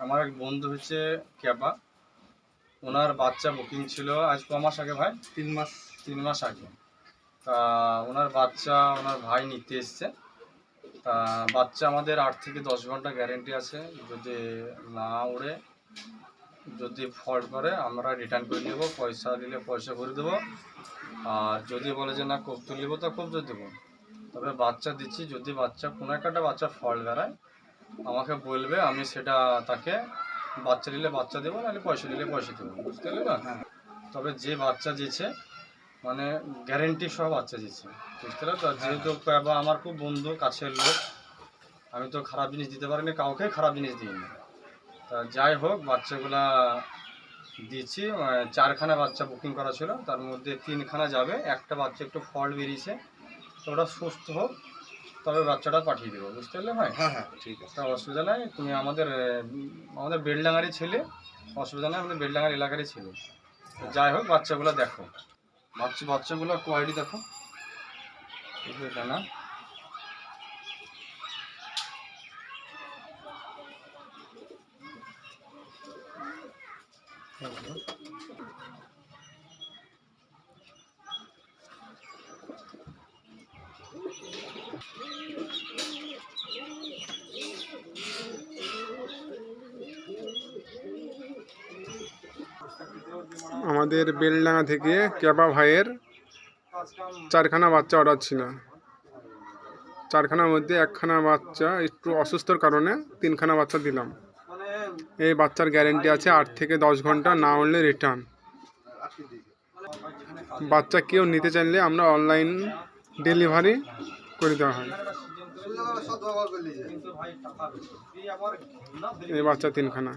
আমার এক বন্ধু হচ্ছে ক্যাপা, ওনার বাচ্চা বুকিং ছিল আজ ক মাস আগে ভাই? 3 মাস আগে। তা ওনার বাচ্চা ওনার ভাই নিতে এসছে। তা বাচ্চা আমাদের 8 থেকে 10 ঘন্টা গ্যারেন্টি আছে, যদি না উড়ে, যদি ফল্ট করে আমরা রিটার্ন করে নেবো, পয়সা নিলে পয়সা করে দেবো, আর যদি বলে যে না কবুতর নেবো তো কবুতর দেবো। তবে বাচ্চা দিচ্ছি, যদি বাচ্চা কোনো একটা বাচ্চা ফল্ট বেড়ায় আমাকে বলবে, আমি সেটা তাকে বাচ্চা নিলে বাচ্চা দেবো, নাহলে পয়সা নিলে পয়সা দেবো, বুঝতে পারলে না? তবে যে বাচ্চা দিচ্ছে মানে গ্যারেন্টি সহ বাচ্চা দিচ্ছে, বুঝতে পারলে তো? যেহেতু আমার খুব বন্ধু কাছের লোক, আমি তো খারাপ জিনিস দিতে পারিনি, কাউকে খারাপ জিনিস দিইনি। তা যাই হোক, বাচ্চাগুলা দিচ্ছি। 4খানা বাচ্চা বুকিং করা ছিল, তার মধ্যে 3খানা যাবে, একটা বাচ্চা একটু ফল্ট বেরিয়েছে, তো ওটা সুস্থ হোক তবে বাচ্চাটা পাঠিয়ে দেবো, বুঝতে পারলে ভাই? হ্যাঁ ঠিক আছে, তা অসুবিধা নাই। তুমি আমাদের বেলডাঙ্গারই ছেলে, অসুবিধা নেই, আমাদের বেলডাঙ্গার এলাকারই ছেলে। যাই হোক, বাচ্চাগুলো দেখো, বাচ্চাগুলো কোয়ালিটি দেখো, এটা না আমাদের বেলডাঙ্গা থেকে ক্যাপা ভাইয়ের 4খানা বাচ্চা অর্ডার ছিল। 4খানার মধ্যে 1খানা বাচ্চা একটু অসুস্থর কারণে 3খানা বাচ্চা দিলাম। এই বাচ্চার গ্যারেন্টি আছে 8 থেকে 10 ঘন্টা, না হলে রিটার্ন। বাচ্চা কেউ নিতে চাইলে আমরা অনলাইন ডেলিভারি করে দেওয়া হয়। এই বাচ্চা 3খানা।